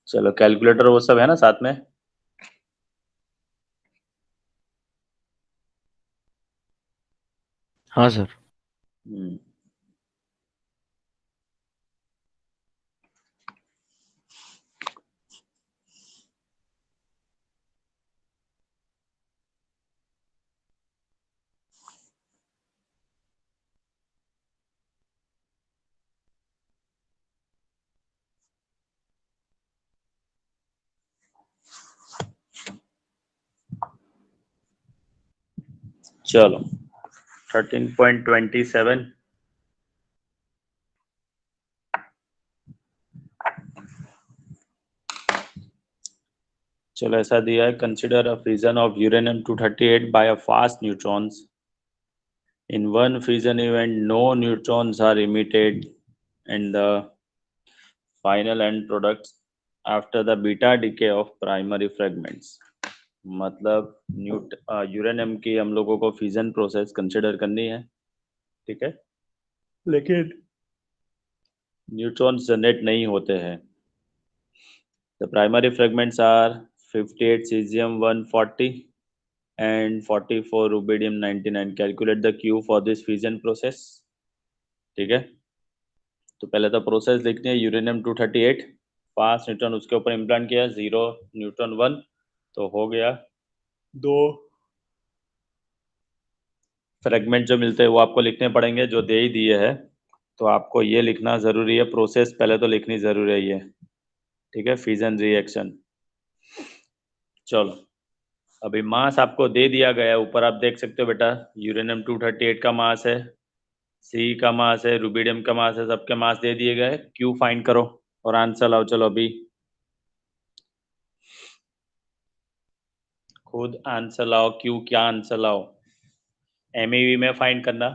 चलो कैलकुलेटर वो सब है ना साथ में। हाँ सर। हम्म, चलो 13.27। चलो ऐसा दिया है, consider a fusion of uranium 238 by a fast neutrons. In one fusion event, no neutrons are emitted, and the final end products after the beta decay of primary fragments। मतलब यूरेनियम की हम लोगों को फ्यूजन प्रोसेस कंसिडर करनी है, ठीक है, लेकिन न्यूट्रॉन्स जनरेट नहीं होते हैं। The primary fragments are 58 cesium 140 and 44 rubidium 99। Calculate the Q for this fusion process, ठीक है। तो पहले तो प्रोसेस लिखनी है, यूरेनियम 238 5 न्यूट्रॉन उसके ऊपर इम्प्लांट किया, 0 न्यूट्रॉन 1, तो हो गया दो फ्रेगमेंट जो मिलते हैं वो आपको लिखने पड़ेंगे, जो दे ही दिए है। तो आपको ये लिखना ज़रूरी है, प्रोसेस पहले तो लिखनी ज़रूरी है ये, ठीक है, फ्यूजन रिएक्शन। चलो अभी मास आपको दे दिया गया है, ऊपर आप देख सकते हो बेटा, यूरेनियम 238 का मास है, सी का मास है, रुबिडियम का मास है, सबके मास दे दिए गए। क्यू फाइंड करो और आंसर लाओ। चलो अभी खुद आंसर लाओ, क्यू क्या आंसर लाओ, एमईवी में फाइंड करना।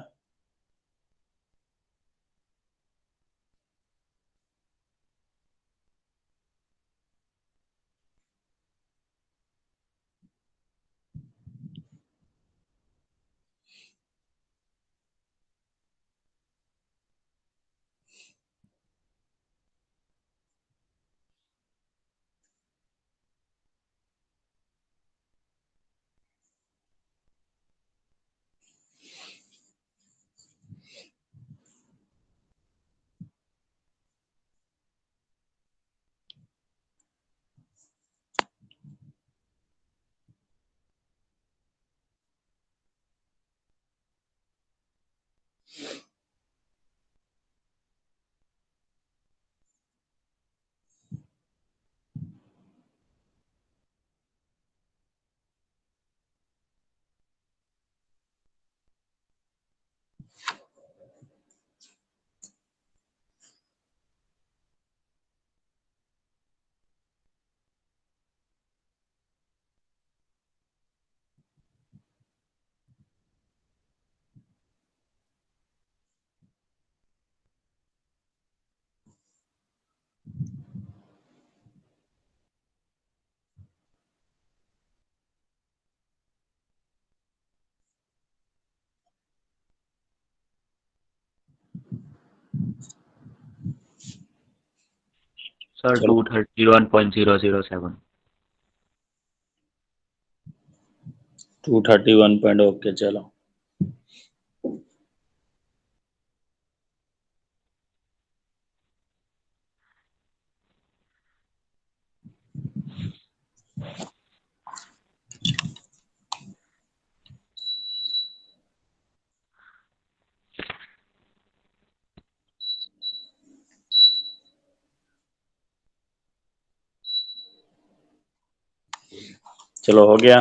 सर चलो 231.007। 231 पॉइंट, ओके चलो। चलो हो गया।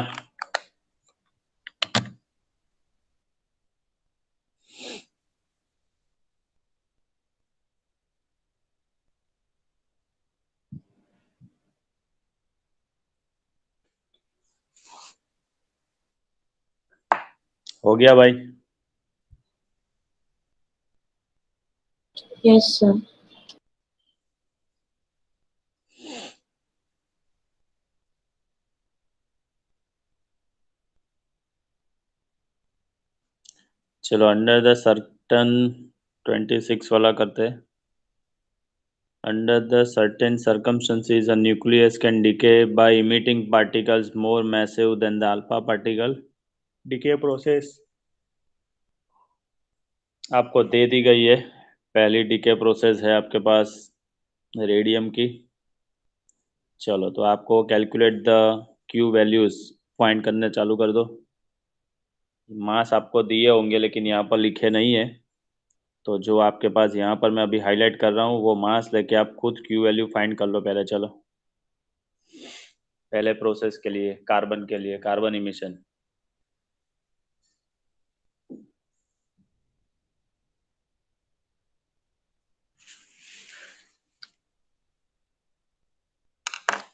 हो गया भाई? Yes, sir. चलो अंडर द सर्टन 26 वाला करते हैं। Under the certain circumstances, a nucleus can decay by emitting particles more massive than the alpha particle. Decay process आपको दे दी गई है। पहली डीके प्रोसेस है आपके पास रेडियम की। चलो तो आपको calculate the Q values find करने चालू कर दो। मास आपको दिए होंगे लेकिन यहाँ पर लिखे नहीं है, तो जो आपके पास यहाँ पर मैं अभी हाईलाइट कर रहा हूँ वो मास लेके आप खुद क्यू वैल्यू फाइंड कर लो पहले। चलो पहले प्रोसेस के लिए, कार्बन के लिए, कार्बन इमिशन।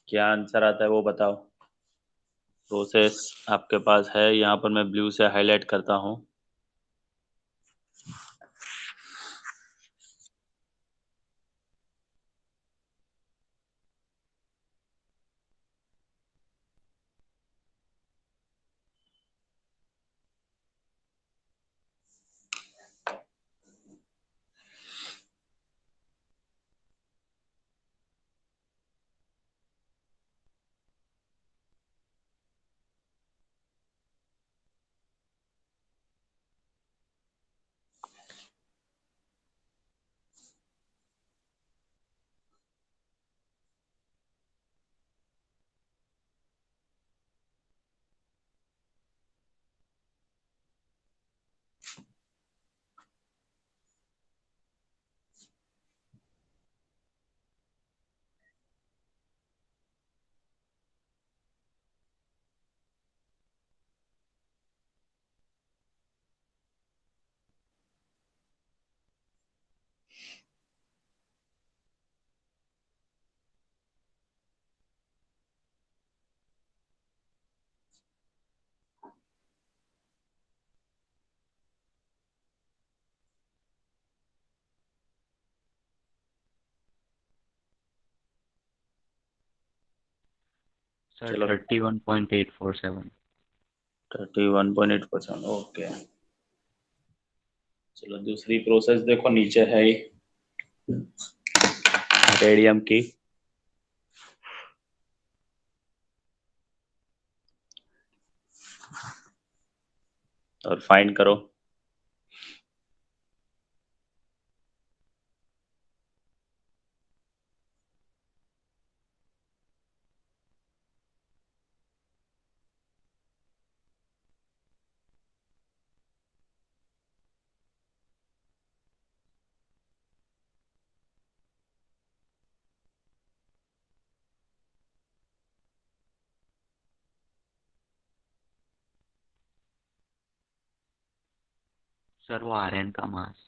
क्या आंसर आता है वो बताओ। प्रोसेस आपके पास है, यहाँ पर मैं ब्लू से हाईलाइट करता हूँ। सर चलो 31.847। 31.8%। ओके चलो दूसरी प्रोसेस देखो, नीचे है ही रेडियम की। और फाइंड करो। सर वो आर्यन का मास।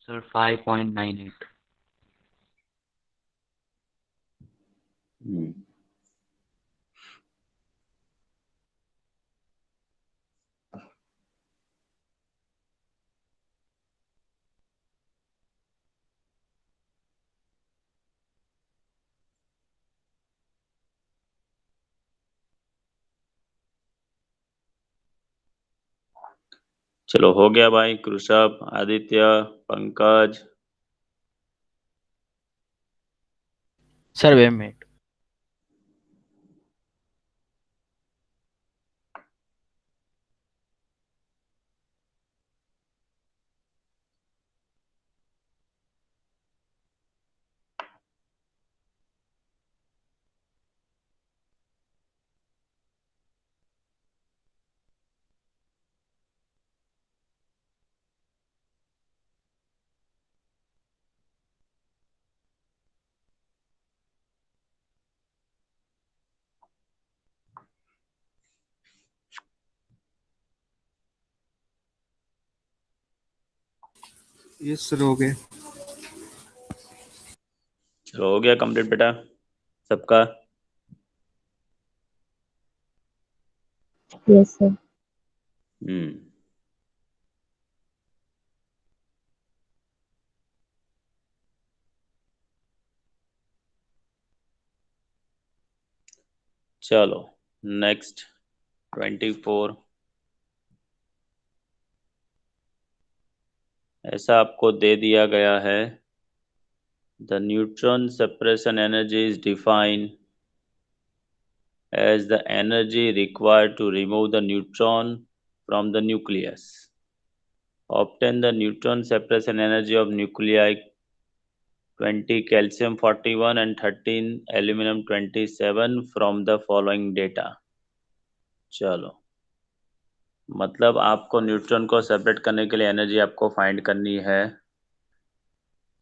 सर 5.98। चलो हो गया भाई। कृषभ, आदित्य, पंकज। सर वेव मिनट। ये सर हो गए। चलो हो गया कंप्लीट बेटा सबका। Yes, sir. हम्म। चलो नेक्स्ट 24। ऐसा आपको दे दिया गया है the neutron separation energy is defined as the energy required to remove the neutron from the nucleus. Obtain the neutron separation energy of nuclei 20 calcium 41 and 13 aluminum 27 from the following data. चलो मतलब आपको neutron को separate करने के लिए energy आपको find करनी है,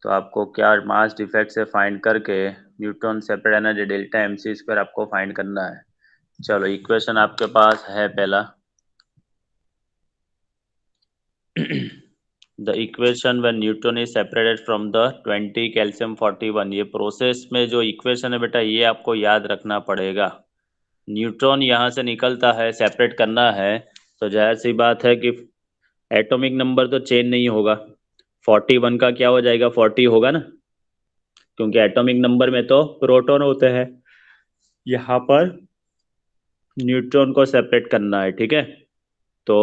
तो आपको क्या मास डिफेक्ट से फाइंड करके neutron separate energy delta M C square आपको फाइंड करना है। चलो इक्वेशन आपके पास है पहला the equation when neutron is separated from the 20 calcium 41। ये प्रोसेस में जो इक्वेशन है बेटा ये आपको याद रखना पड़ेगा। न्यूट्रॉन यहाँ से निकलता है, सेपरेट करना है, तो जाहिर सी बात है कि एटॉमिक नंबर तो चेंज नहीं होगा। 41 का क्या हो जाएगा, 40 होगा ना, क्योंकि एटॉमिक नंबर में तो प्रोटॉन होते हैं। यहाँ पर न्यूट्रॉन को सेपरेट करना है, ठीक है। तो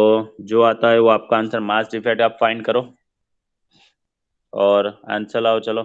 जो आता है वो आपका आंसर, मास डिफेक्ट आप फाइंड करो और आंसर लाओ। चलो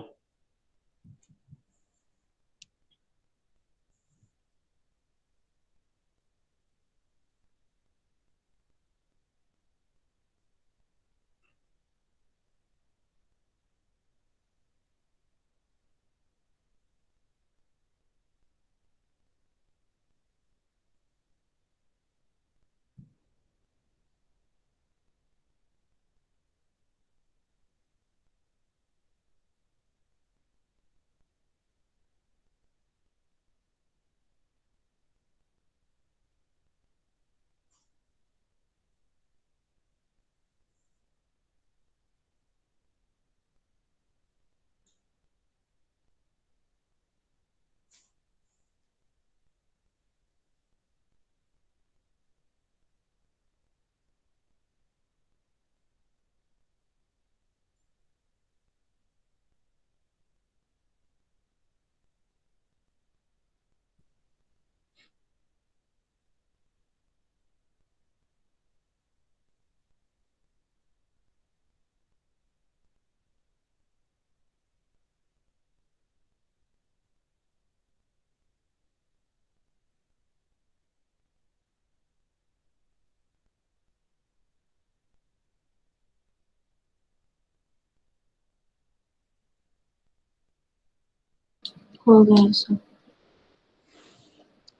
हो गया सर।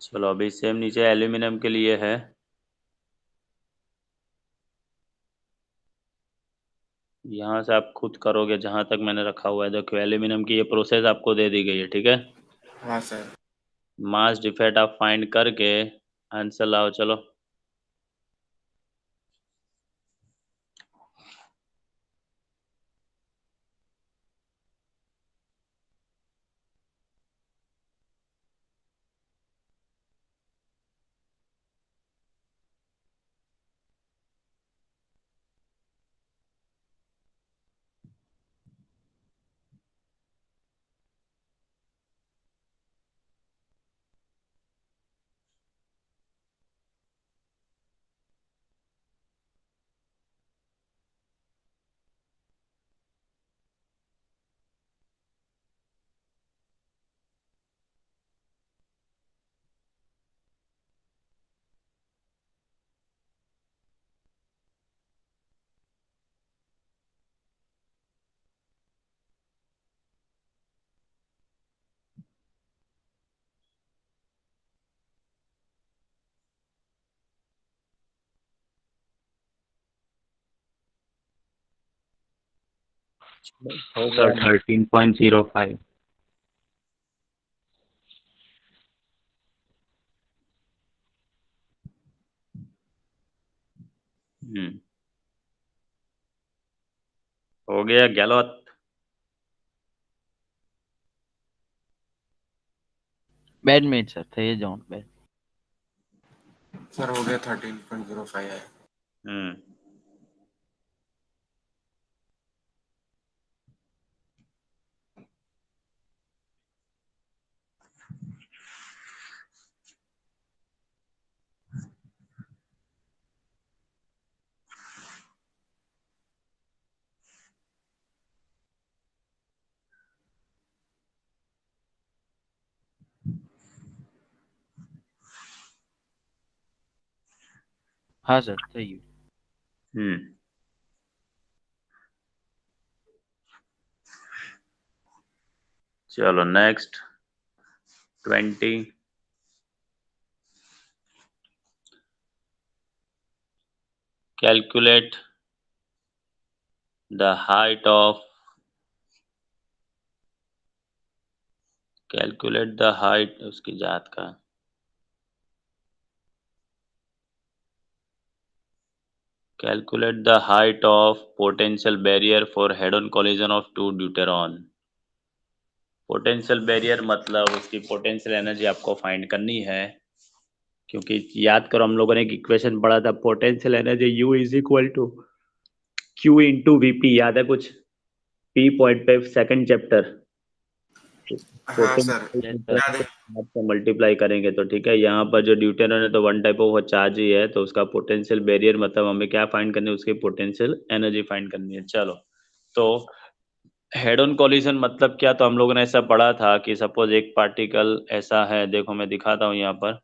चलो अभी सेम नीचे एल्यूमिनियम के लिए है। यहाँ से आप खुद करोगे जहाँ तक मैंने रखा हुआ है। देखो एल्यूमिनियम की ये प्रोसेस आपको दे दी गई है, ठीक है। हाँ सर। मास डिफेक्ट आप फाइंड करके आंसर लाओ। चलो हो Sir, गया। 13.05. हो गया गैलोथ? बैडमेट सर थे ये जॉन बैड। सर हो गया 13.05 है। हम्म हाँ सर થઈ ગયું। हम्म चलो next 20। Calculate the height of calculate the height उसकी जात का calculate the height of potential barrier for head on collision of two deuteron. Potential barrier मतलब उसकी पोटेंशियल एनर्जी आपको फाइंड करनी है, क्योंकि याद करो हम लोगों ने एक इक्वेशन पढ़ा था, potential energy U is equal to Q into V P, याद है कुछ? P पॉइंट पे सेकंड चैप्टर, हाँ सर याद है। आपको मल्टीप्लाई करेंगे तो ठीक है। यहाँ पर जो ड्यूटेरॉन है तो वन टाइप ऑफ चार्ज ही है, तो उसका पोटेंशियल बैरियर मतलब हमें क्या फाइंड करनी है, उसकी पोटेंशियल एनर्जी फाइंड करनी है। चलो, तो हेड ऑन कॉलिजन मतलब क्या, तो हम लोगों ने ऐसा पढ़ा था कि सपोज एक पार्टिकल ऐसा है, देखो मैं दिखाता हूँ यहाँ पर।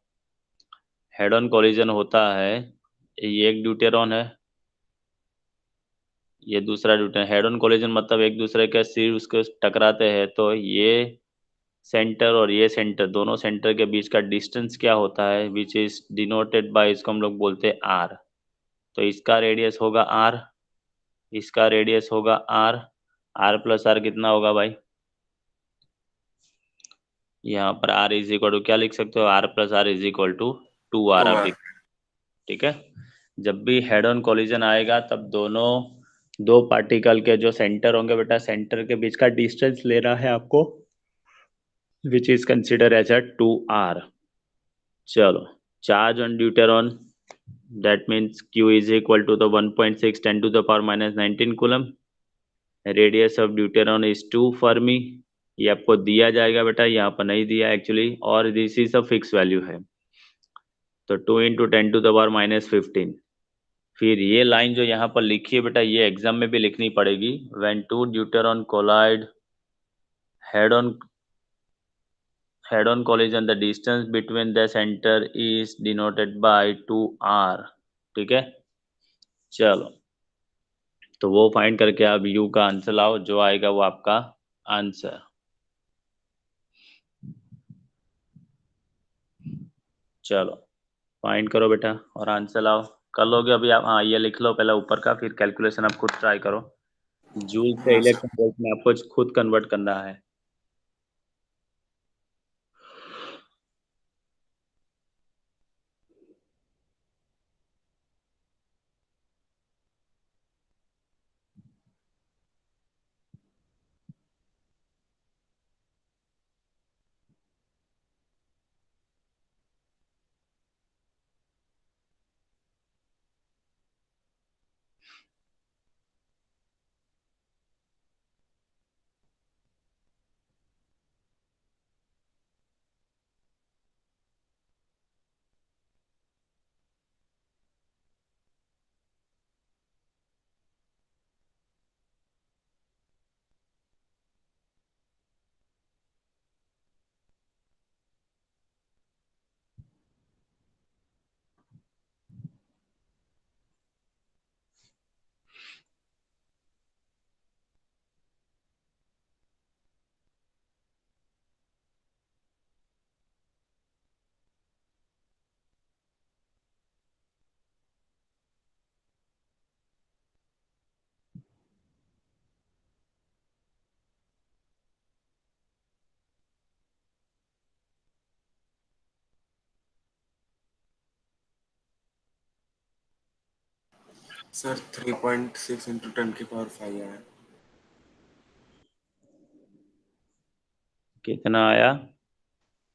हेड ऑन कॉलिजन होता है, ये एक ड्यूटेरॉन है, ये दूसरा ड्यूटेरॉन। हेड ऑन कॉलिजन मतलब एक दूसरे के सिर उसके टकराते हैं, तो ये सेंटर और ये सेंटर, दोनों सेंटर के बीच का डिस्टेंस क्या होता है, विच इज डिनोटेड बाय, इसको हम लोग बोलते हैं आर। तो इसका रेडियस होगा आर, इसका रेडियस होगा आर। आर प्लस आर कितना होगा भाई? यहाँ पर आर इज इक्वल टू क्या लिख सकते हो, R plus R is equal to 2R तो आप लिख, ठीक है। जब भी हेड ऑन कोलिजन आएगा तब दोनों दो पार्टिकल के जो सेंटर होंगे बेटा, सेंटर के बीच का डिस्टेंस लेना है आपको, which is consider as a 2R। चलो, charge on deuteron, that means Q is equal to the 1.6 10 to the power minus 19 coulomb. Radius of deuteron is 2 Fermi, ये आपको दिया जाएगा बेटा, यहाँ पर नहीं दिया एक्चुअली, और this is a fix value है, तो 2 into 10 to the power minus 15। फिर ये लाइन जो यहाँ पर लिखी है बेटा, ये एग्जाम में भी लिखनी पड़ेगी। When two deuteron collide head on collision, the distance between the center is denoted by 2R, ठीक है। चलो, तो वो फाइंड करके आप U का आंसर लाओ, जो आएगा वो आपका आंसर। चलो फाइंड करो बेटा और आंसर लाओ। कर लोगे अभी आप? हाँ, ये लिख लो पहले ऊपर का, फिर कैलकुलेशन आप खुद ट्राई करो। जूल से हाँ सर। इलेक्ट्रॉन वोल्ट में आपको खुद कन्वर्ट करना है। सर 3.6 इंटू 10 की पावर 5 है। कितना आया?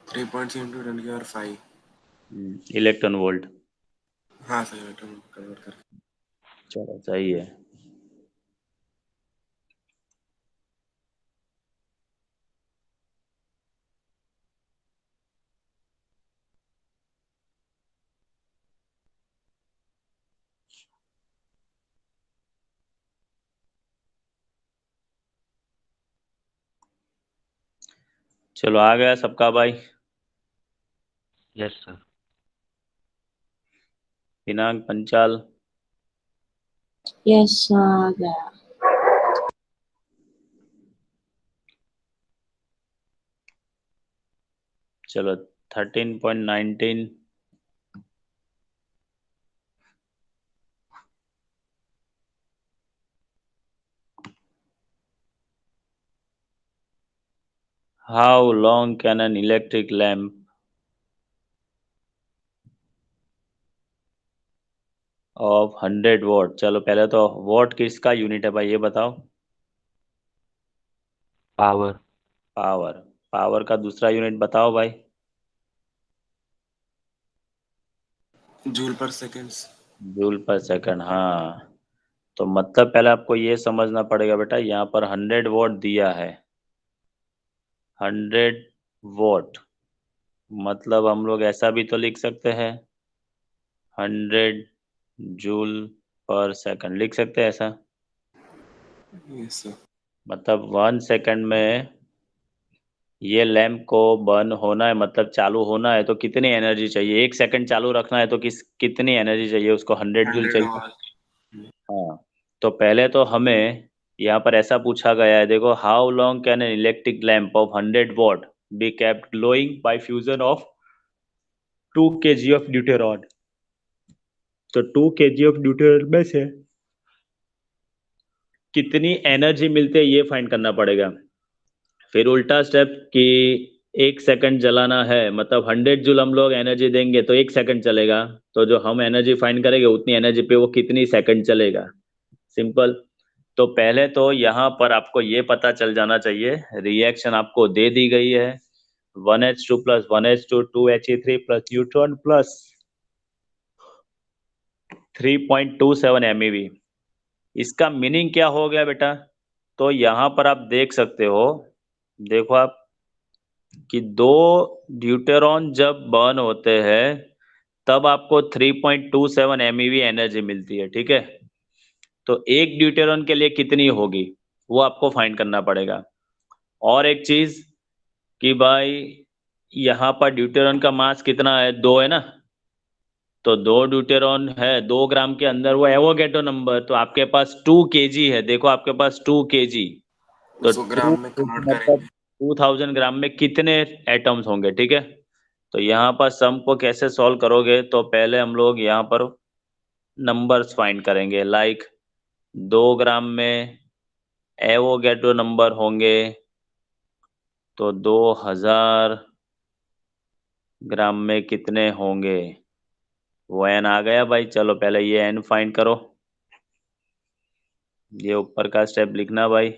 3.6 into 10 की पावर 5। Electron volt. हाँ सर, इलेक्ट्रॉन कन्वर्ट कर। चलो सही है। चलो आ गया सबका भाई? Yes, sir. दिनांक पंचाल। यस आ गया। चलो 13.19। How long can an electric lamp of 100 watt? चलो पहले तो वॉट किसका यूनिट है भाई, ये बताओ। Power. पावर। पावर का दूसरा यूनिट बताओ भाई। जूल पर सेकेंड्स। जूल पर सेकंड। हाँ, तो मतलब पहले आपको ये समझना पड़ेगा बेटा, यहाँ पर 100 वॉट दिया है। 100 वॉट मतलब हम लोग ऐसा भी तो लिख सकते हैं, 100 जूल पर सेकंड लिख सकते हैं ऐसा। Yes sir. मतलब 1 सेकंड में ये लैंप को बर्न होना है, मतलब चालू होना है, तो कितनी एनर्जी चाहिए? 1 सेकंड चालू रखना है तो कितनी एनर्जी चाहिए उसको? 100 जूल 100 चाहिए। आवर। हाँ, तो पहले तो हमें यहाँ पर ऐसा पूछा गया है, देखो, how long can an electric lamp of 100 what be kept glowing bye fusion of 2 kg of deuteron. तो 2 kg ऑफ ड्यूटेरॉन में से कितनी एनर्जी मिलती है ये फाइंड करना पड़ेगा। फिर उल्टा स्टेप कि 1 सेकंड जलाना है, मतलब 100 जूल हम लोग एनर्जी देंगे तो 1 सेकंड चलेगा, तो जो हम एनर्जी फाइंड करेंगे उतनी एनर्जी पे वो कितनी सेकंड चलेगा। सिंपल। तो पहले तो यहाँ पर आपको ये पता चल जाना चाहिए, रिएक्शन आपको दे दी गई है, 1H2 plus 1H2 2He3 plus neutron plus 3.27 MeV। इसका मीनिंग क्या हो गया बेटा? तो यहाँ पर आप देख सकते हो, देखो आप, कि 2 ड्यूटेरॉन जब बर्न होते हैं तब आपको 3.27 MeV एनर्जी मिलती है, ठीक है। तो एक ड्यूटेरॉन के लिए कितनी होगी वो आपको फाइंड करना पड़ेगा। और एक चीज कि भाई यहाँ पर ड्यूटेरॉन का मास कितना है? 2 है ना, तो 2 ड्यूटेरॉन है 2 ग्राम के अंदर, वो एवोगेड्रो नंबर, तो आपके पास 2 kg है। देखो आपके पास 2 kg, तो उसको टू ग्राम में कन्वर्ट मतलब करेंगे। 2000 ग्राम में कितने एटम्स होंगे, ठीक है। तो यहाँ पर सम को कैसे सॉल्व करोगे, तो पहले हम लोग यहाँ पर नंबर्स फाइंड करेंगे, लाइक 2 ग्राम में एवोगेड्रो नंबर होंगे तो 2000 ग्राम में कितने होंगे, वो एन आ गया भाई। चलो पहले ये एन फाइंड करो, ये ऊपर का स्टेप लिखना भाई।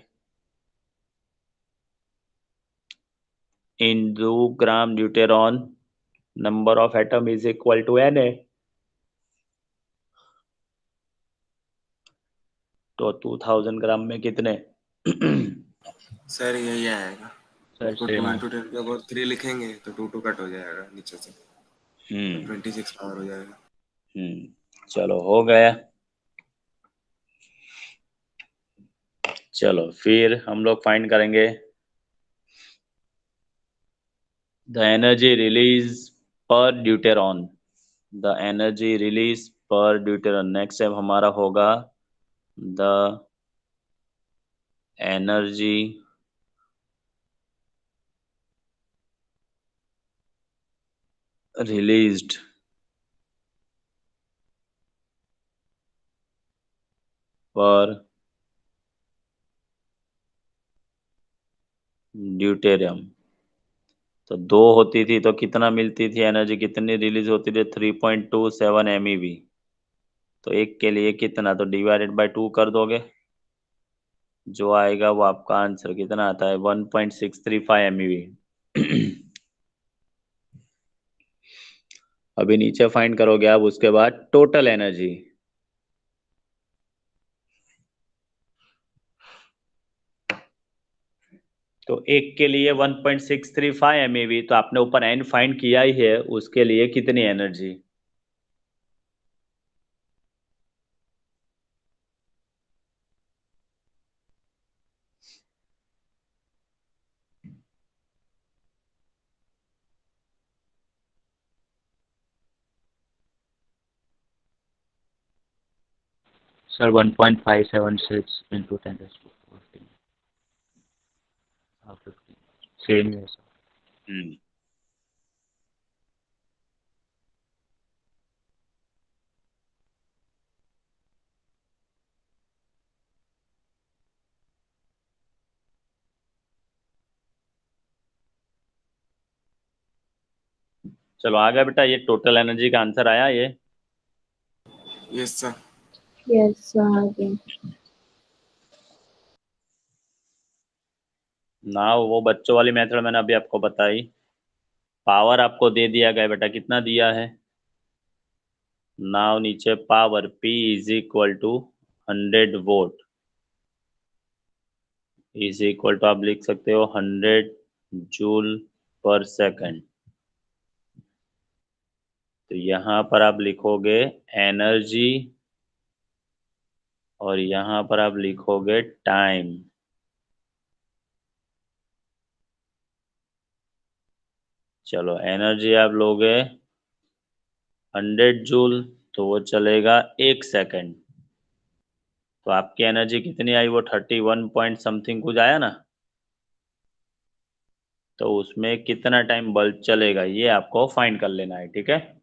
In 2 gram deuteron number of atom is equal to N A, तो 2000 ग्राम में कितने? सर यही आएगा। Sir, उसको 2 same इंटू 10 के ऊपर 3 लिखेंगे तो 2 कट हो जाएगा नीचे से, हम्म 26 पावर हो जाएगा। चलो हो गया। चलो फिर हम लोग फाइंड करेंगे द एनर्जी रिलीज पर ड्यूटेरॉन, द एनर्जी रिलीज पर ड्यूटेरॉन। नेक्स्ट स्टेप हमारा होगा द एनर्जी रिलीज्ड पर ड्यूटेरियम। तो 2 होती थी तो कितना मिलती थी एनर्जी, कितनी रिलीज होती थी? 3.27 MeV। तो एक के लिए कितना, तो डिवाइडेड बाय 2 कर दोगे, जो आएगा वो आपका आंसर कितना आता है? 1.635 MeV। अभी नीचे फाइंड करोगे आप, उसके बाद टोटल एनर्जी। तो एक के लिए 1.635 MeV, तो आपने ऊपर एन फाइंड किया ही है, उसके लिए कितनी energy? Sir 1.576 into 10 raised to 14. 50. Same है सर। हम्म चलो आ गया बेटा, ये टोटल एनर्जी का आंसर आया ये। Yes sir. Yes, again. ना वो बच्चों वाली मेथड मैंने अभी आपको बताई। पावर आपको दे दिया गया बेटा, कितना दिया है? नाउ नीचे power P is equal to 100 volt is equal to, आप लिख सकते हो 100 जूल पर सेकेंड। तो यहाँ पर आप लिखोगे एनर्जी और यहाँ पर आप लिखोगे टाइम। चलो एनर्जी आप लोगे 100 जूल, तो वो चलेगा 1 सेकेंड। तो आपकी एनर्जी कितनी आई? वो 31 पॉइंट समथिंग कुछ आया ना। तो उसमें कितना टाइम बल्ब चलेगा, ये आपको फाइंड कर लेना है, ठीक है।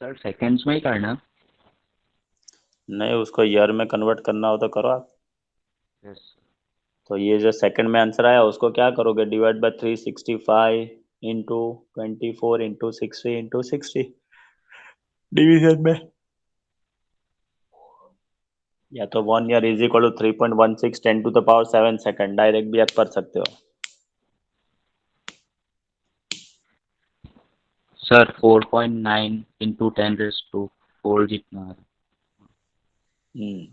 सर सेकंड्स में ही करना। नहीं, उसको ईयर में कन्वर्ट करना हो तो करो आप। यस। तो ये जो सेकंड में आंसर आया उसको क्या करोगे? Divide by 365 into 24 into 60 into 60, division में। या तो 1 year is equal to 3.16 10⁻⁷ direct भी आप कर सकते हो। सर 4.9 into 10 raised to 4 जितना है। हम्म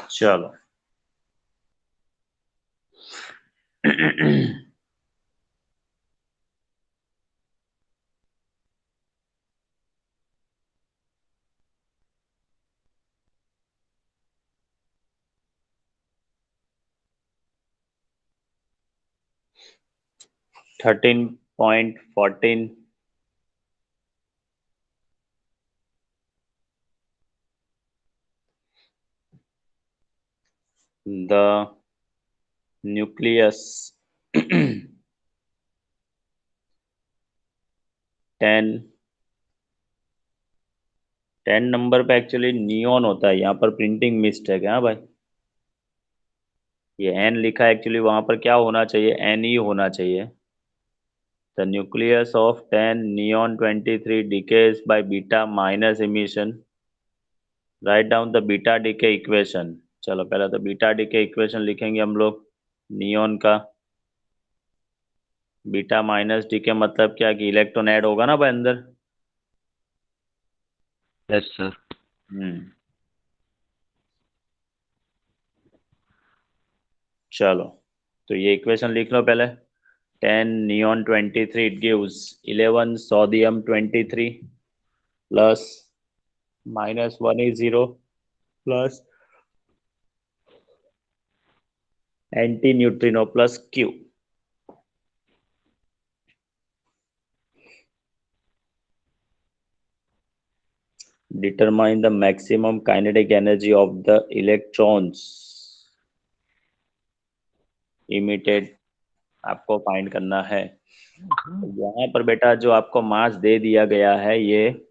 चलो। Thirteen point 14 the nucleus 10 number पे एक्चुअली नियॉन होता है, यहाँ पर प्रिंटिंग मिस्टेक है। हाँ भाई, ये एन लिखा है, एक्चुअली वहां पर क्या होना चाहिए, एन ही होना चाहिए। The nucleus of 10 neon 23 decays by beta minus emission. Write down the beta decay equation. चलो पहले तो बीटा डीके इक्वेशन लिखेंगे हम लोग नियॉन का। बीटा माइनस डीके मतलब क्या कि इलेक्ट्रॉन ऐड होगा ना भाई अंदर। Yes sir. चलो तो ये इक्वेशन लिख लो पहले। 10 neon 23 it gives 11 sodium 23 plus minus 1 is 0 plus anti neutrino plus Q. Determine the maximum kinetic energy of the electrons emitted, आपको फाइंड करना है। यहाँ पर बेटा जो आपको मास दे दिया गया है, ये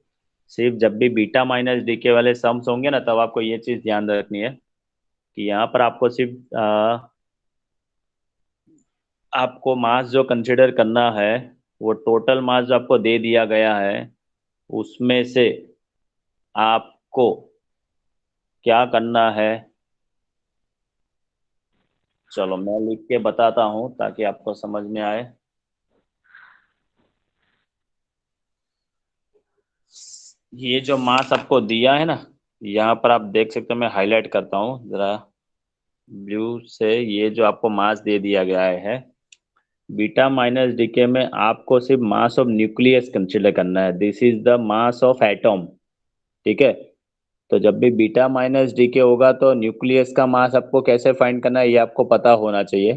सिर्फ जब भी बीटा माइनस डीके वाले सम्स होंगे ना, तब आपको ये चीज ध्यान रखनी है कि यहाँ पर आपको सिर्फ आपको मास जो कंसिडर करना है, वो टोटल मास जो आपको दे दिया गया है उसमें से आपको क्या करना है। चलो मैं लिख के बताता हूँ ताकि आपको समझ में आए। ये जो मास आपको दिया है ना, यहाँ पर आप देख सकते हो, मैं हाईलाइट करता हूँ जरा ब्लू से। ये जो आपको मास दे दिया गया है बीटा माइनस डीके में, आपको सिर्फ मास ऑफ न्यूक्लियस कंसिडर करना है। This is the mass of atom. ठीक है, तो जब भी बीटा माइनस डीके होगा तो न्यूक्लियस का मास आपको कैसे फाइंड करना है, ये आपको पता होना चाहिए।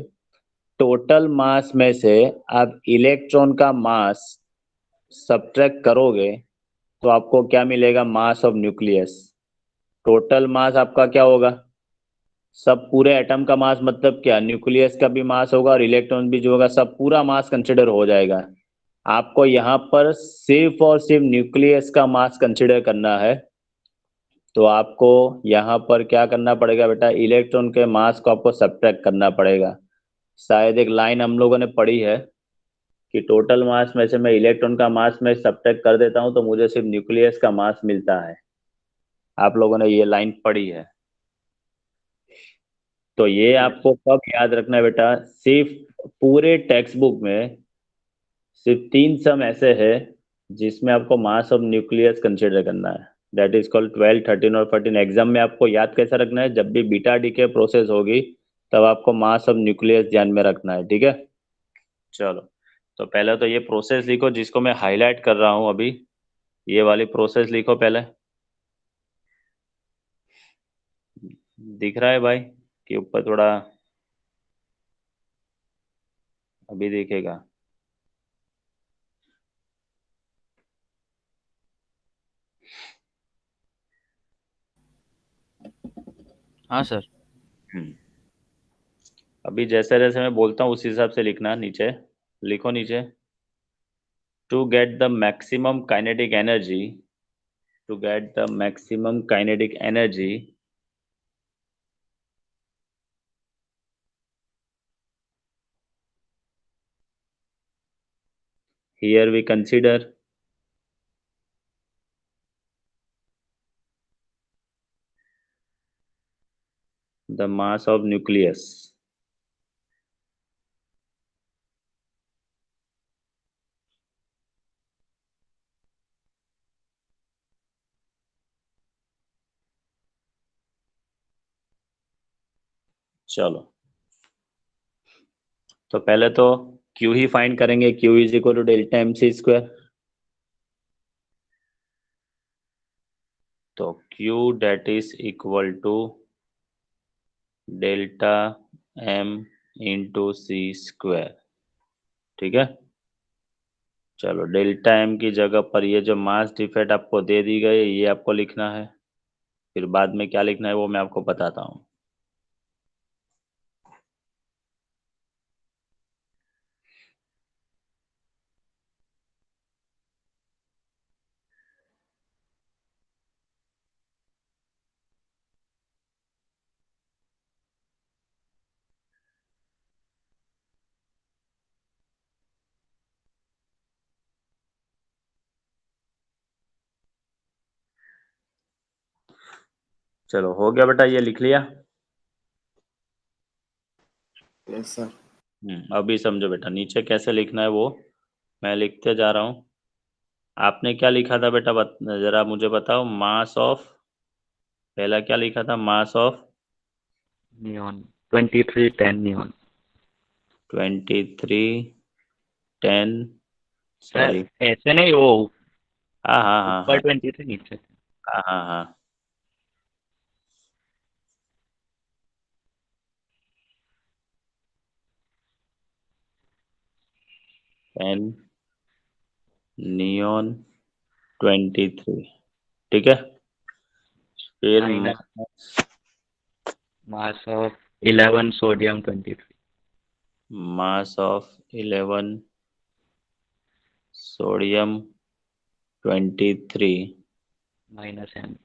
टोटल मास में से आप इलेक्ट्रॉन का मास सब्ट्रैक्ट करोगे तो आपको क्या मिलेगा, mass of nucleus. Total mass आपका क्या होगा, सब पूरे एटम का मास मतलब क्या, न्यूक्लियस का भी मास होगा और इलेक्ट्रॉन भी जो होगा, सब पूरा मास कंसिडर हो जाएगा। आपको यहाँ पर सिर्फ और सिर्फ न्यूक्लियस का मास कंसिडर करना है। तो आपको यहाँ पर क्या करना पड़ेगा बेटा, इलेक्ट्रॉन के मास को आपको सब्ट्रैक्ट करना पड़ेगा। शायद एक लाइन हम लोगों ने पढ़ी है कि टोटल मास में से मैं इलेक्ट्रॉन का मास में सब्ट्रैक्ट कर देता हूँ तो मुझे सिर्फ न्यूक्लियस का मास मिलता है। आप लोगों ने ये लाइन पढ़ी है। तो ये आपको कब याद रखना है बेटा, सिर्फ पूरे टेक्स्ट बुक में सिर्फ 3 सम ऐसे है जिसमें आपको मास ऑफ न्यूक्लियस कंसिडर करना है। दैट इज कॉल्ड 12, 13 और 14। एग्जाम में आपको याद कैसा रखना है, जब भी बीटा डीके प्रोसेस होगी तब आपको मास ऑफ न्यूक्लियस ध्यान में रखना है। ठीक है, चलो तो पहले तो ये प्रोसेस लिखो जिसको मैं हाईलाइट कर रहा हूँ अभी। ये वाली प्रोसेस लिखो पहले। दिख रहा है भाई कि ऊपर थोड़ा, अभी दिखेगा। हाँ सर। हम्म, अभी जैसे जैसे मैं बोलता हूँ उस हिसाब से लिखना। नीचे लिखो, नीचे to get the maximum kinetic energy, to get the maximum kinetic energy, here we consider the mass of nucleus. चलो, तो पहले तो Q ही फाइंड करेंगे। Q is equal to delta MC square. तो Q that is equal to delta M into C square. ठीक है, चलो डेल्टा M की जगह पर ये जो मास डिफेक्ट आपको दे दी गई ये आपको लिखना है, फिर बाद में क्या लिखना है वो मैं आपको बताता हूँ। चलो हो गया बेटा, ये लिख लिया। Yes sir. अभी समझो बेटा, नीचे कैसे लिखना है वो मैं लिखते जा रहा हूँ। आपने क्या लिखा था बेटा, जरा मुझे बताओ। मास ऑफ, पहला क्या लिखा था? Mass of neon 2310 neon. 2310, sir sorry, ऐसे नहीं, वो हाँ हाँ हाँ ऊपर हाँ 23 नीचे। हाँ हाँ हाँ, 10 नियॉन 23। ठीक है, फिर minus mass of 11 sodium 23। Mass of 11 sodium 23। Minus M.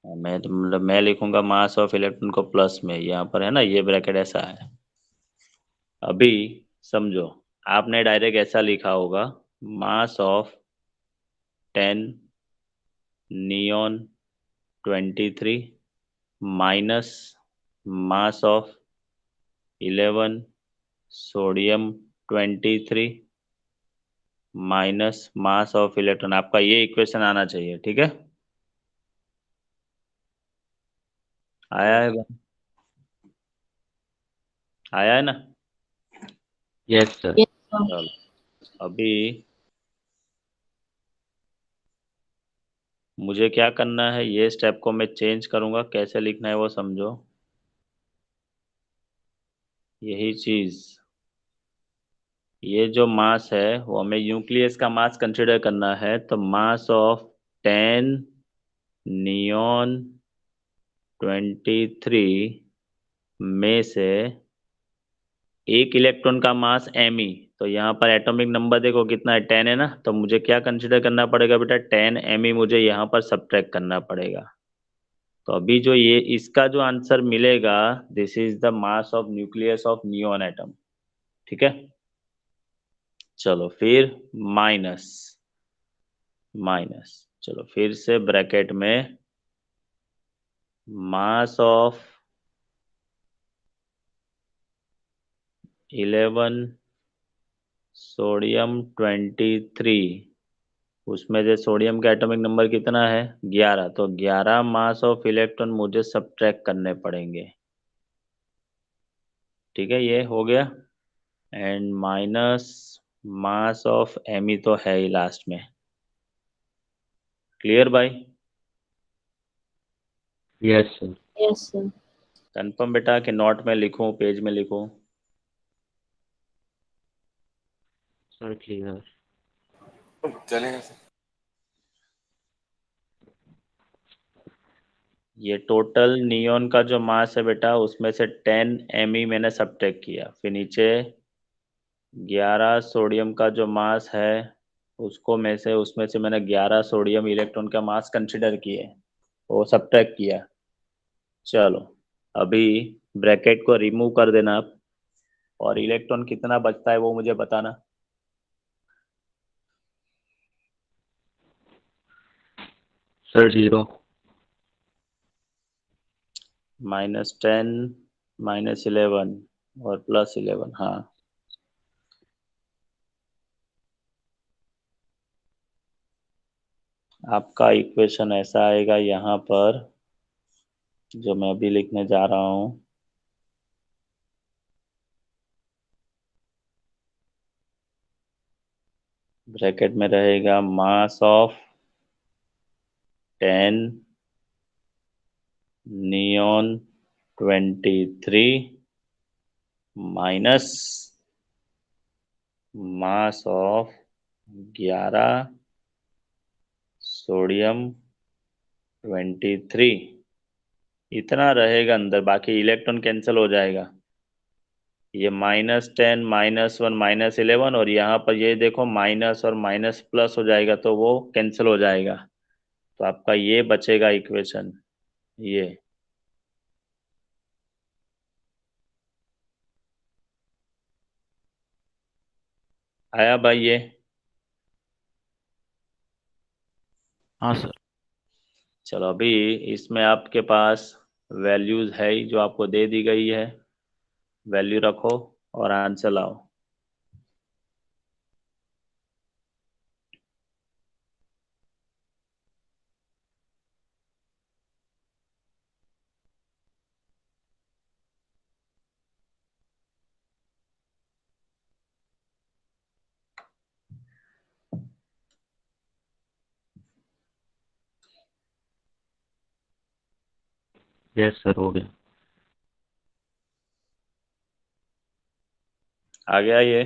मैं तो मतलब मैं लिखूंगा मास ऑफ इलेक्ट्रॉन को प्लस में, यहाँ पर है ना ये ब्रैकेट ऐसा है। अभी समझो, आपने डायरेक्ट ऐसा लिखा होगा, mass of 10 neon 23 minus mass of 11 sodium 23 minus mass of electron. आपका ये इक्वेशन आना चाहिए। ठीक है, आया है? आया है ना? Yes sir. Yes, sir. चलो, अभी मुझे क्या करना है, ये स्टेप को मैं चेंज करूंगा, कैसे लिखना है वो समझो। यही चीज, ये जो मास है वो हमें न्यूक्लियस का मास कंसिडर करना है। तो मास ऑफ 10 नियॉन 23 में से एक इलेक्ट्रॉन का मास Me। तो यहाँ पर एटॉमिक नंबर देखो कितना है, 10 है ना। तो मुझे क्या कंसिडर करना पड़ेगा बेटा, 10 Me मुझे यहाँ पर सब्ट्रैक्ट करना पड़ेगा। तो अभी जो ये इसका जो आंसर मिलेगा, this is the mass of nucleus of neon atom. ठीक है, चलो फिर माइनस माइनस, चलो फिर से ब्रैकेट में मास ऑफ 11 सोडियम 23, उसमें से सोडियम का एटॉमिक नंबर कितना है, 11। तो 11 मास ऑफ इलेक्ट्रॉन मुझे सब्ट्रैक्ट करने पड़ेंगे। ठीक है, ये हो गया। And minus mass of Me तो है ही लास्ट में। क्लियर भाई? Yes sir. Yes, sir. Confirm बेटा कि नोट में लिखूं, पेज में लिखूं? Sir clear. चलेगा सर। ये टोटल नियॉन का जो मास है बेटा, उसमें से 10 Me मैंने सब्ट्रैक्ट किया। फिर नीचे 11 सोडियम का जो मास है उसमें से मैंने 11 सोडियम इलेक्ट्रॉन का मास कंसिडर किए, वो सब्ट्रैक्ट किया। चलो, अभी ब्रैकेट को रिमूव कर देना आप, और इलेक्ट्रॉन कितना बचता है वो मुझे बताना। सर 0। -10 -11 और +11, हाँ। आपका इक्वेशन ऐसा आएगा यहाँ पर, जो मैं अभी लिखने जा रहा हूँ। ब्रैकेट में रहेगा mass of 10 neon 23 minus mass of 11 sodium 23। इतना रहेगा अंदर, बाकी इलेक्ट्रॉन कैंसिल हो जाएगा। ये -10 -1 -11 और यहाँ पर ये देखो माइनस और माइनस प्लस हो जाएगा तो वो कैंसिल हो जाएगा। तो आपका ये बचेगा इक्वेशन ये। आया भाई ये? हाँ सर। चलो अभी इसमें आपके पास वैल्यूज है ही जो आपको दे दी गई है, वैल्यू रखो और आंसर लाओ। यस सर, हो गया। आ गया ये?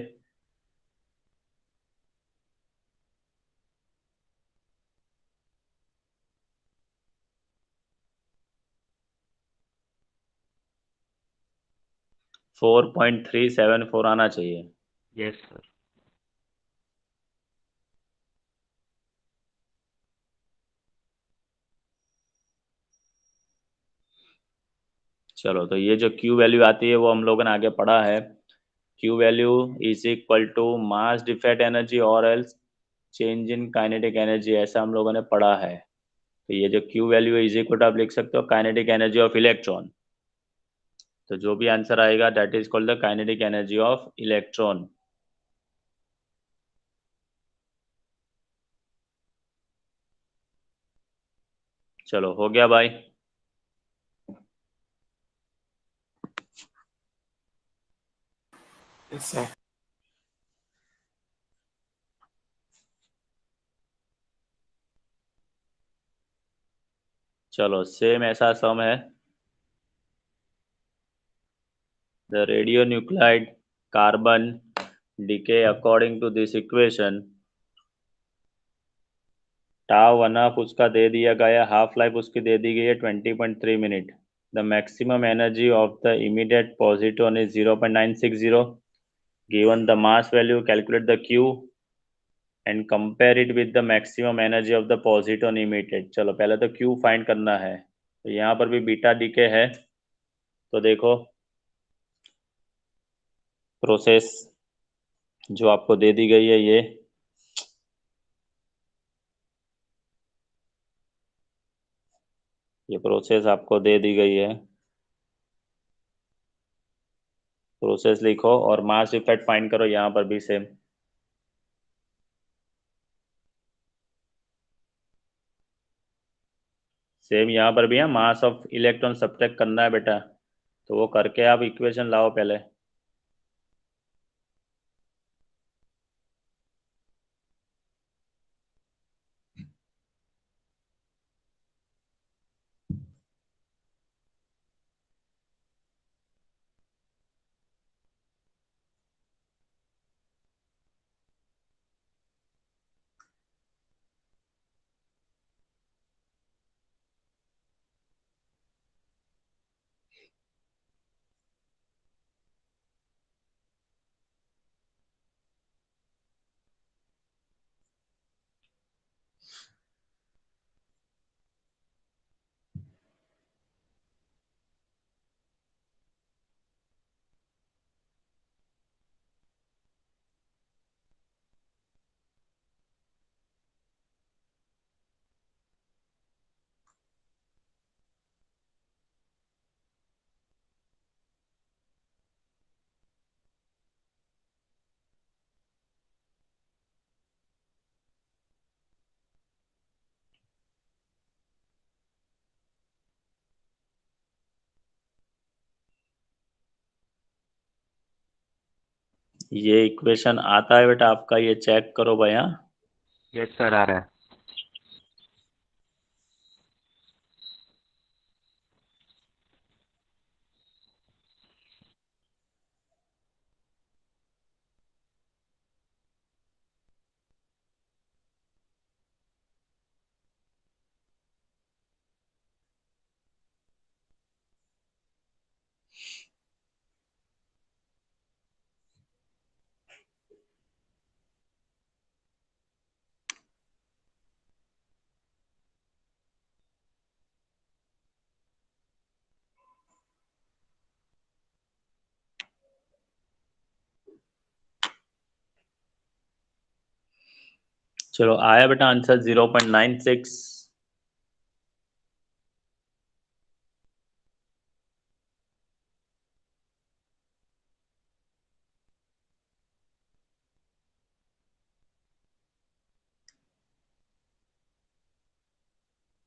फोर 4.374 आना चाहिए। Yes sir. चलो तो ये जो Q वैल्यू आती है वो हम लोगों ने आगे पढ़ा है। Q value is equal to mass defect energy और else change in kinetic energy, ऐसा हम लोगों ने पढ़ा है। तो ये जो Q वैल्यू है इज इक्वल टू आप लिख सकते हो काइनेटिक एनर्जी ऑफ इलेक्ट्रॉन। तो जो भी आंसर आएगा that is called the kinetic energy of electron. चलो हो गया भाई। Yes sir. चलो सेम ऐसा सम है। The radionuclide carbon decay according to this equation, tau 1/2 उसका दे दिया गया, हाफ लाइफ उसकी दे दी गई है 20.3 minute. The maximum energy of the immediate positron is 0.960। Given the mass value calculate the Q and compare it with the maximum energy of the positron emitted. चलो पहले तो Q find करना है। तो यहाँ पर भी बीटा डीके है। तो देखो प्रोसेस जो आपको दे दी गई है ये प्रोसेस आपको दे दी गई है। प्रोसेस लिखो और मास इफेक्ट फाइंड करो, यहाँ पर भी सेम। सेम यहाँ पर भी है, मास ऑफ इलेक्ट्रॉन सब्ट्रैक्ट करना है बेटा। तो वो करके आप इक्वेशन लाओ पहले। ये इक्वेशन आता है बेटा आपका, ये चेक करो भाई। हाँ, यस सर, आ रहा है। चलो आया बेटा आंसर 0.96।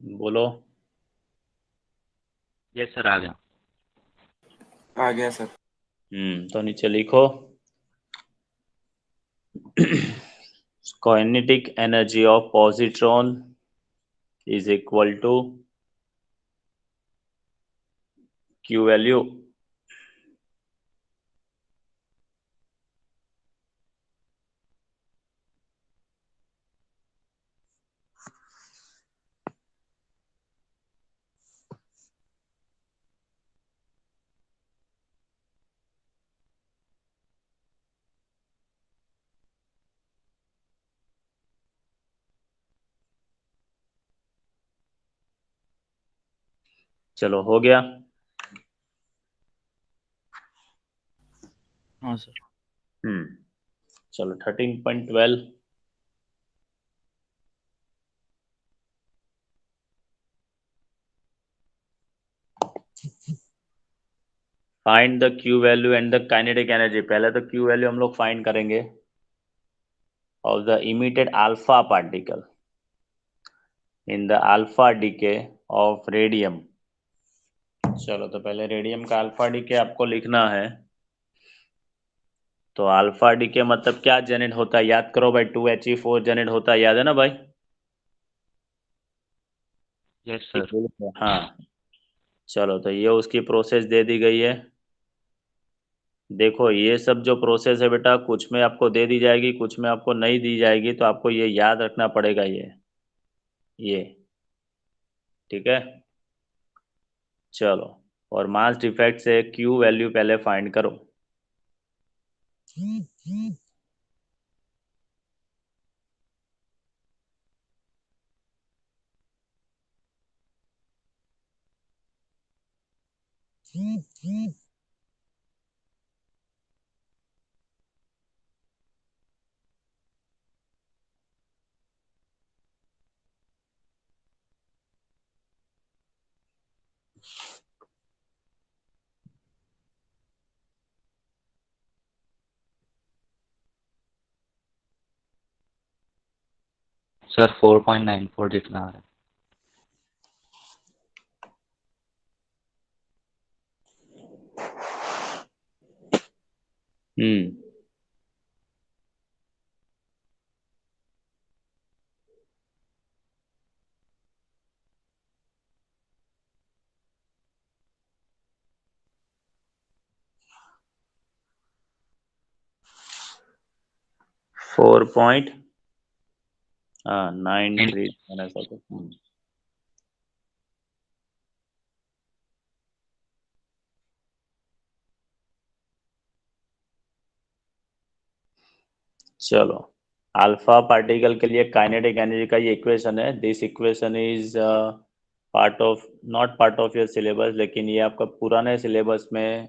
बोलो। यस सर, आ गया। आ गया सर। तो नीचे लिखो kinetic energy of positron is equal to Q value। चलो हो गया। हाँ सर। चलो 13.12। Find the Q value and the kinetic energy. पहले तो क्यू वैल्यू हम लोग फाइंड करेंगे of the emitted alpha particle in the alpha decay of radium. चलो तो पहले रेडियम का अल्फा डीके आपको लिखना है। तो अल्फा डीके मतलब क्या जनरेट होता है, याद करो भाई, 2He4 जनरेट होता है, याद है ना भाई? Yes sir. हाँ। चलो तो ये उसकी प्रोसेस दे दी गई है। देखो ये सब जो प्रोसेस है बेटा, कुछ में आपको दे दी जाएगी, कुछ में आपको नहीं दी जाएगी, तो आपको ये याद रखना पड़ेगा ये ठीक है। चलो, और मास डिफेक्ट से क्यू वैल्यू पहले फाइंड करो। सर 4.94 जितना आ रहा है। हम्म 4.93 ऐसा कुछ। चलो, अल्फा पार्टिकल के लिए काइनेटिक एनर्जी का ये इक्वेशन है। This equation is part of, not part of your syllabus, लेकिन ये आपका पुराने सिलेबस में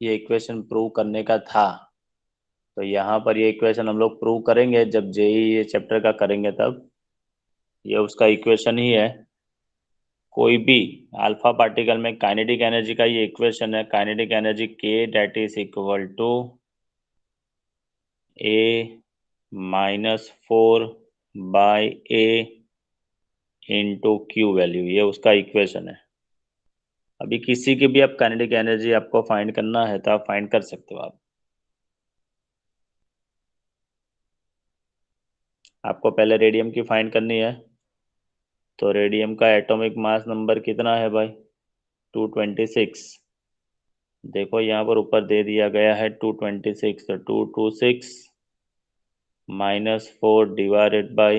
ये इक्वेशन प्रूव करने का था। तो यहाँ पर ये इक्वेशन हम लोग प्रूव करेंगे जब जेई ये चैप्टर का करेंगे, तब ये उसका इक्वेशन ही है। कोई भी अल्फा पार्टिकल में काइनेटिक एनर्जी का ये इक्वेशन है। काइनेटिक एनर्जी के that is equal to A-4/A into Q value, ये उसका इक्वेशन है। अभी किसी की भी आप काइनेटिक एनर्जी आपको फाइंड करना है तो आप फाइंड कर सकते हो आप। आपको पहले रेडियम की फाइंड करनी है। तो रेडियम का एटॉमिक मास नंबर कितना है भाई? 226। देखो यहाँ पर ऊपर दे दिया गया है 226, तो 226 -4 डिवाइडेड बाई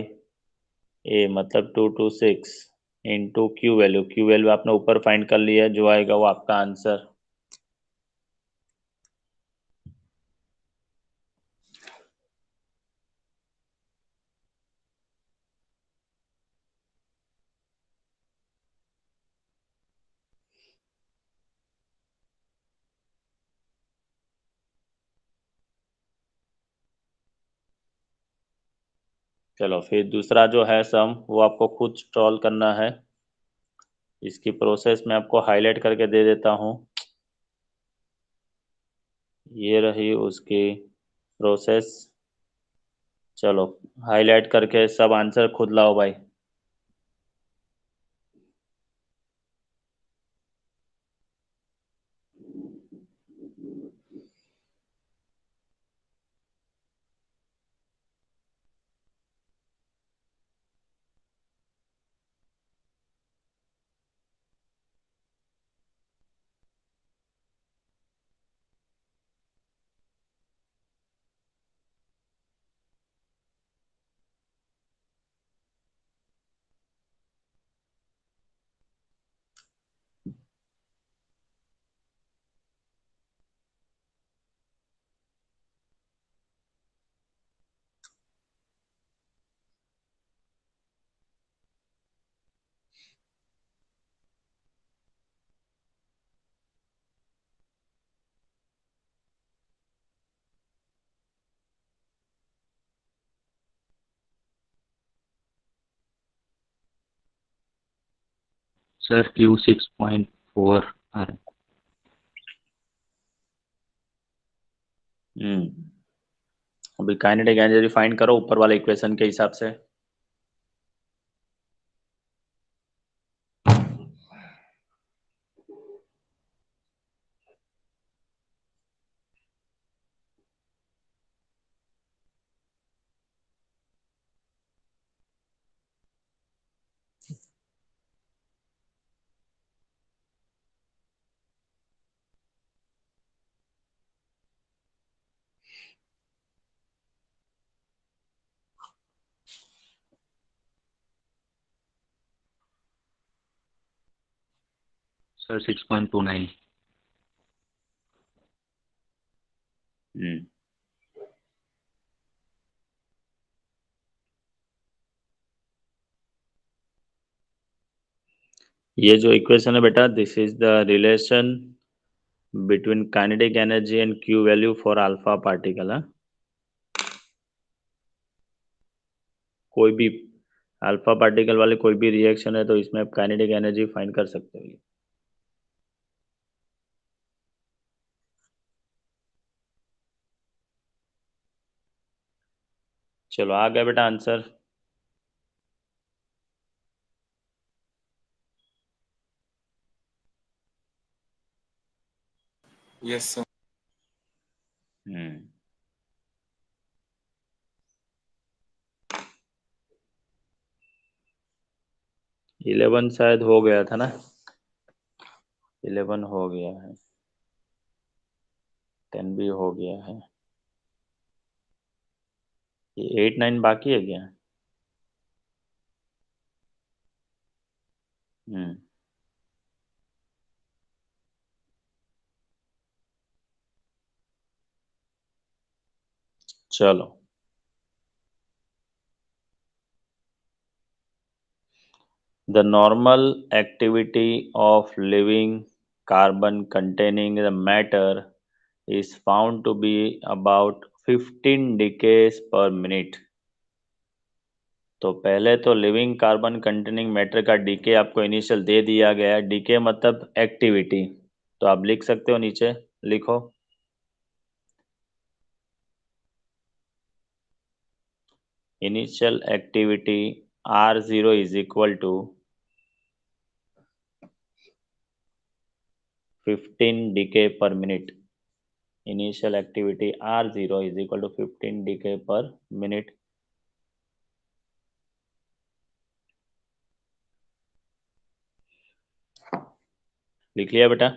ए, मतलब 226 into Q value. Q value आपने ऊपर फाइंड कर लिया है, जो आएगा वो आपका आंसर। चलो फिर दूसरा जो है सम, वो आपको खुद सॉल्व करना है। इसकी प्रोसेस मैं आपको हाईलाइट करके दे देता हूँ। ये रही उसकी प्रोसेस। चलो हाईलाइट करके सब आंसर खुद लाओ भाई। सर Q 6.4 आ रहा है। अभी काइनेटिक एनर्जी फाइंड करो ऊपर वाले इक्वेशन के हिसाब से। सर 6.29। हम्म ये जो इक्वेशन है बेटा, this is the relation between kinetic energy and Q value for alpha particle. कोई भी अल्फा पार्टिकल वाले कोई भी रिएक्शन है तो इसमें आप काइनेटिक एनर्जी फाइंड कर सकते हो। चलो आ गया बेटा आंसर। Yes sir. हम्म 11 शायद हो गया था ना? 11 हो गया है, 10 भी हो गया है, ये 8 9 बाकी है क्या? हम्म चलो, the normal activity of living carbon containing the matter is found to be about 15 decays per minute। तो पहले तो लिविंग कार्बन कंटेनिंग मैटर का डीके आपको इनिशियल दे दिया गया है। डीके मतलब एक्टिविटी, तो आप लिख सकते हो, नीचे लिखो initial activity R0 is equal to 15 decay per minute. Initial activity R0 is equal to 15 decay per minute. लिख लिया बेटा?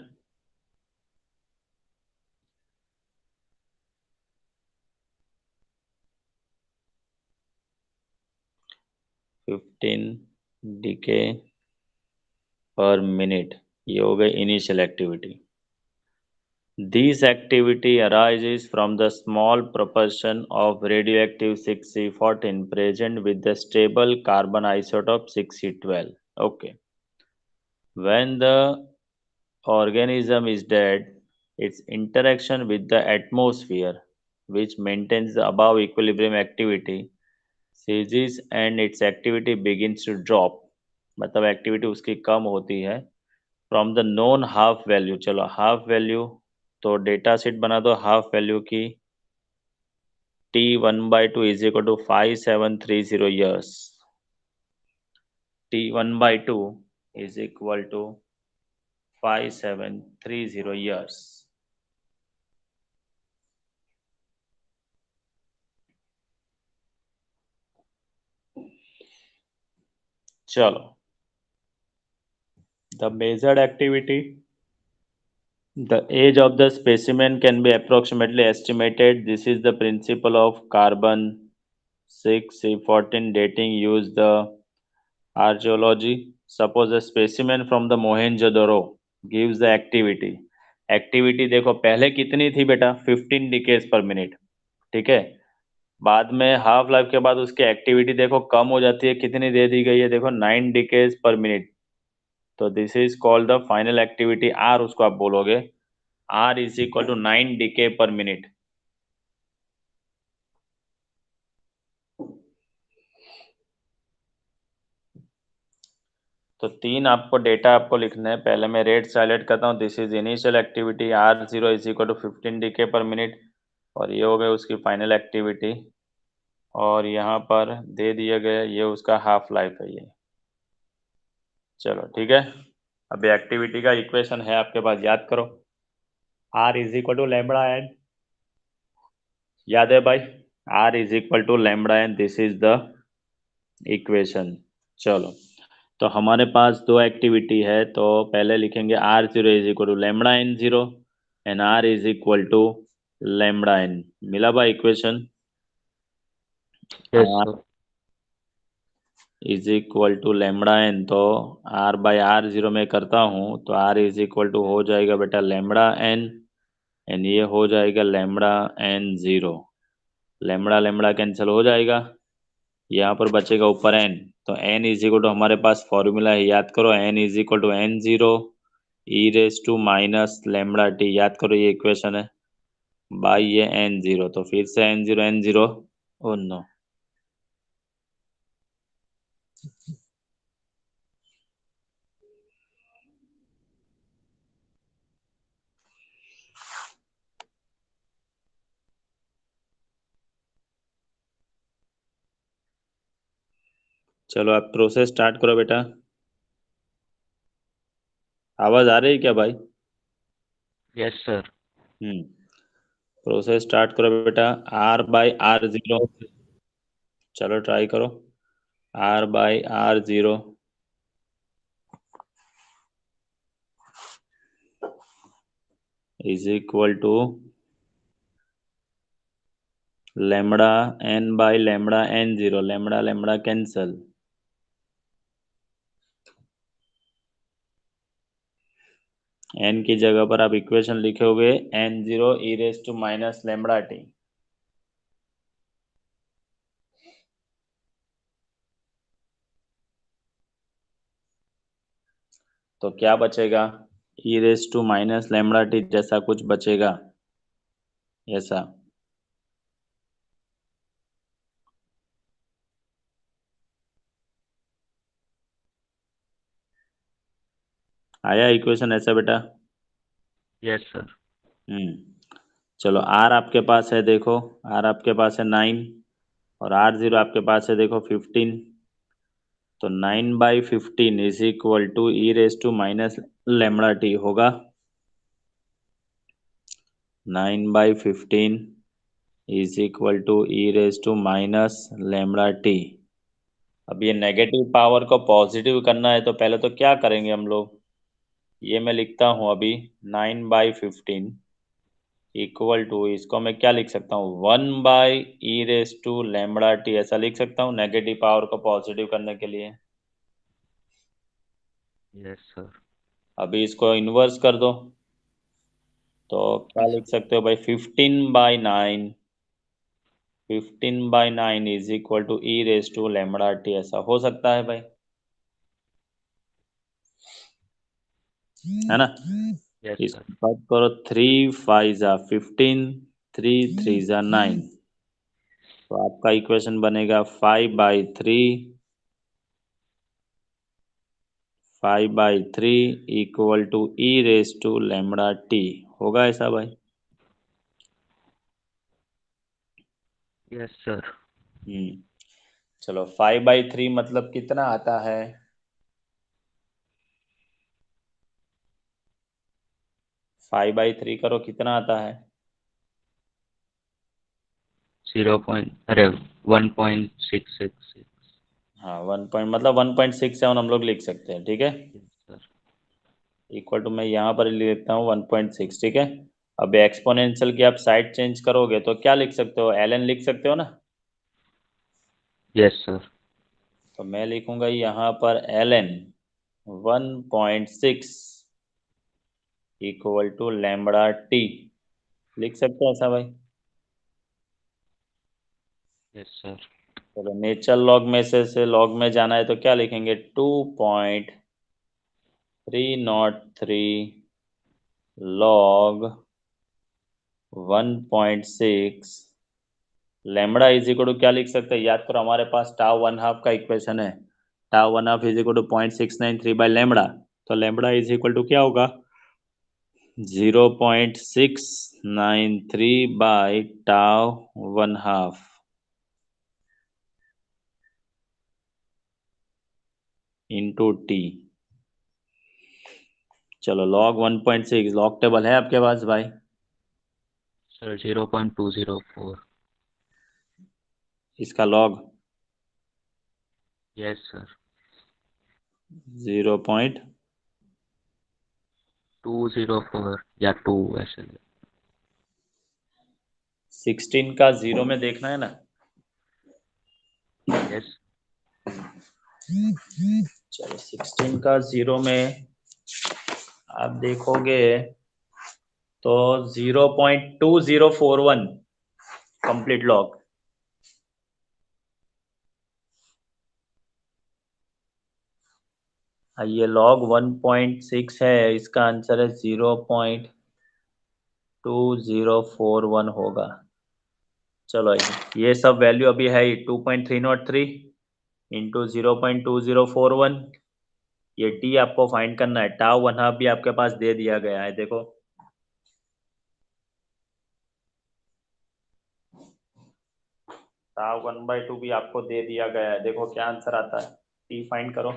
फिफ्टीन डीके पर मिनट, ये हो गई initial activity. This activity arises from the small proportion of radioactive 6C14 present with the stable carbon isotope 6C12. Okay. When the organism is dead, its interaction with the atmosphere, which maintains the above equilibrium activity, ceases and its activity begins to drop. मतलब activity उसकी कम होती है from the known half value. चलो half value तो data sheet बना दो. Half value की T1/2 is equal to 5730 years. T1/2 is equal to 5730 years. चलो, the measured activity, the age of the specimen can be approximately estimated. This is the principle of carbon 6C14 dating. Use the archaeology. Suppose a specimen from the Mohenjo-daro gives the activity. Activity देखो पहले कितनी थी बेटा? 15 decays per minute. ठीक है. बाद में half life के बाद उसकी एक्टिविटी देखो कम हो जाती है. कितनी दे दी गई है? देखो 9 डिकेज पर मिनट. तो this is called the final activity. R उसको आप बोलोगे. R is equal to 9 decay per minute. तो तीन आपको डेटा आपको लिखना है. पहले मैं रेट साइलेक्ट करता हूँ. This is initial activity. R0 is equal to 15 decay per minute. और ये हो गए उसकी फाइनल एक्टिविटी. और यहाँ पर दे दिए गए ये उसका हाफ लाइफ है ये. चलो ठीक है. अभी एक्टिविटी का इक्वेशन है आपके पास, याद करो. R is equal to lambda N. याद है भाई? R is equal to lambda N. This is the equation. चलो, तो हमारे पास दो एक्टिविटी है. तो पहले लिखेंगे R0 is equal to lambda N zero and R is equal to lambda N. मिला भाई equation? Yes, sir. Is equal to lambda N. तो R/R0 में करता हूँ तो R इज इक्वल टू हो जाएगा बेटा लैम्बडा एन एंड ये हो जाएगा lambda N zero. Lambda lambda cancel हो जाएगा. यहाँ पर बचेगा ऊपर एन. तो एन इज इक्वल टू हमारे पास फॉर्मूला है, याद करो. N is equal to N zero e raise to minus lambda T. याद करो ये इक्वेशन है बाई ये एन जीरो. तो फिर से एन जीरो. Oh no. चलो आप प्रोसेस स्टार्ट करो बेटा. आवाज आ रही है क्या भाई? Yes, sir. प्रोसेस स्टार्ट करो बेटा. R/R0. चलो ट्राई करो. R/R0 is equal to lambda N by lambda N zero. Lambda lambda cancel. N की जगह पर आप इक्वेशन लिखोगे N zero e raise to minus lambda t. तो क्या बचेगा? E raise to minus lambda t जैसा कुछ बचेगा ऐसा. आया इक्वेशन ऐसा बेटा? Yes, sir. चलो आर आपके पास है देखो. आर आपके पास है 9 और R0 आपके पास है देखो 15. तो 9/15 is equal to e raise to minus lambda T होगा. 9/15 is equal to e raise to minus lambda T. अब ये नेगेटिव पावर को पॉजिटिव करना है तो पहले तो क्या करेंगे हम लोग? ये मैं लिखता हूँ अभी 9/15 इक्वल टू, इसको मैं क्या लिख सकता हूँ, 1/e⁻ ऐसा लिख सकता हूँ नेगेटिव पावर को पॉजिटिव करने के लिए। Yes sir. अभी इसको इन्वर्स कर दो तो क्या हाँ लिख सर। सकते हो भाई, 15/9 इज इक्वल टू e⁻t, ऐसा हो सकता है भाई, है ना। Yes sir. इसको बात करो, 3×5 = 15, 3×3 = 9, तो आपका इक्वेशन बनेगा 5/3 इक्वल टू e⁻t, होगा ऐसा भाई। Yes sir. चलो 5/3 मतलब कितना आता है, 5/3 करो कितना आता है। 1.666। हाँ 1.67 हम लोग लिख सकते हैं, ठीक है। Yes sir. इक्वल टू मैं यहाँ पर लिख देता हूँ 1.6, ठीक है। अब एक्सपोनेंशियल की आप साइड चेंज करोगे तो क्या लिख सकते हो, ln लिख सकते हो ना। Yes sir. तो मैं लिखूंगा यहाँ पर ln 1.6 इक्वल टू λt, लिख सकते हैं ऐसा भाई। Yes sir. चलो नेचुरल लॉग में से लॉग में जाना है तो क्या लिखेंगे, 2.303 log 1.6 lambda is equal to क्या लिख सकते हैं, याद करो हमारे पास τ1/2 का इक्वेशन है, τ1/2 इज इक्वल टू 0.693/λ, तो लैम्बडा इज इक्वल टू क्या होगा, 0.693/τ1/2 इंटू टी। चलो log 1.6 लॉग टेबल है आपके पास भाई। सर 0.204। इसका लॉग यस सर। 0.16 204 या 2 ऐसे। का जीरो में देखना है ना। यस। चलो 16 का जीरो में आप देखोगे तो 0.2041 कंप्लीट लॉग। ये लॉग 1.6 है, इसका आंसर है 0.2041 होगा। चलो ये सब वैल्यू अभी है 2.303 इंटू 0.2041, ये टी आपको फाइंड करना है। τ1/2 भी आपके पास दे दिया गया है, देखो τ1/2 भी आपको दे दिया गया है, देखो क्या आंसर आता है, टी फाइंड करो।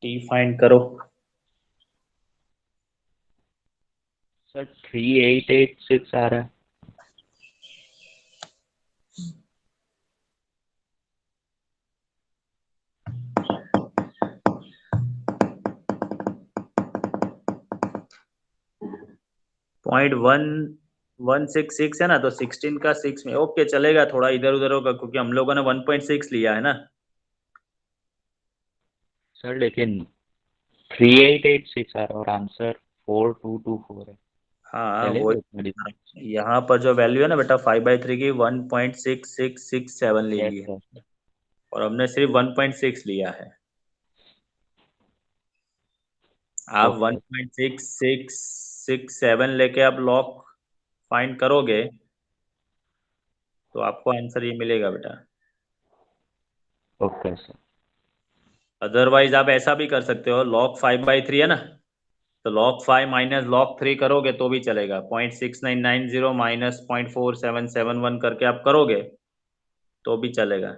टी फाइंड करो। सर 3886 आ रहा है। पॉइंट 116 है ना, तो 16 का 6 में ओके चलेगा, थोड़ा इधर उधर होगा क्योंकि हम लोगों ने 1.6 लिया है ना। सर लेकिन 3886 आ रहा है और आंसर 4224 है। हाँ वो, चलेगा इतना डिफरेंस? यहाँ पर जो वैल्यू है ना बेटा 5/3 की 1.6667 ली यस हुई है, सर। और हमने सिर्फ 1.6 लिया है। आप ओके। 1.6667 लेके आप लॉग फाइंड करोगे तो आपको आंसर ये मिलेगा बेटा। Okay sir. अदरवाइज आप ऐसा भी कर सकते हो, log 5/3 है ना, तो log 5 माइनस log 3 करोगे तो भी चलेगा, 0.6990 माइनस 0.4771 करके आप करोगे तो भी चलेगा।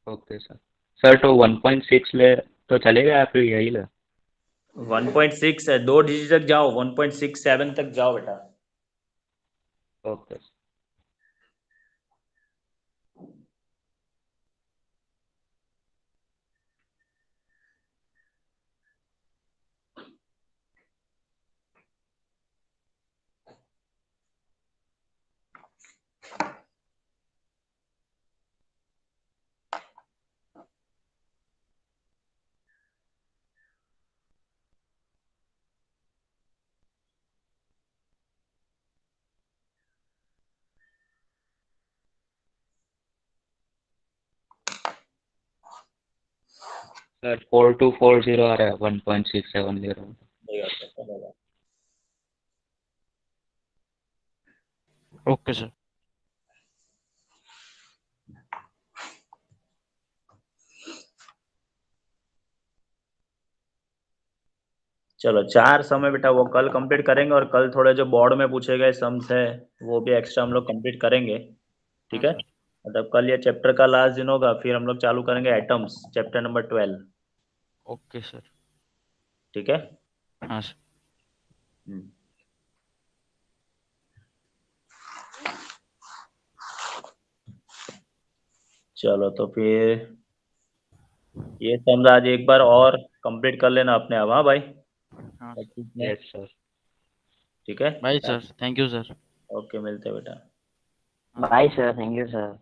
Okay sir. सर तो 1.6 ले तो चलेगा या फिर यही ले? 1.6 है, 2 डिजिट तक जाओ, 1.67 तक जाओ बेटा। ओके सर 4240 आ रहा है 1.670। Okay sir. चलो 4 समय बेटा वो कल कंप्लीट करेंगे, और कल थोड़े जो बोर्ड में पूछे गए सम्स है वो भी एक्स्ट्रा हम लोग कंप्लीट करेंगे, ठीक है। मतलब कल ये चैप्टर का लास्ट दिन होगा, फिर हम लोग चालू करेंगे atoms, chapter number 12, okay sir. ठीक है। हाँ सर। हम्म। चलो तो फिर ये सम्स आज एक बार और कंप्लीट कर लेना अपने आप, हाँ भाई, हाँ सर। प्रैक्टिस में, यस सर। ठीक है। Bye sir, thank you sir. Okay, मिलते हैं बेटा। Bye sir, thank you sir.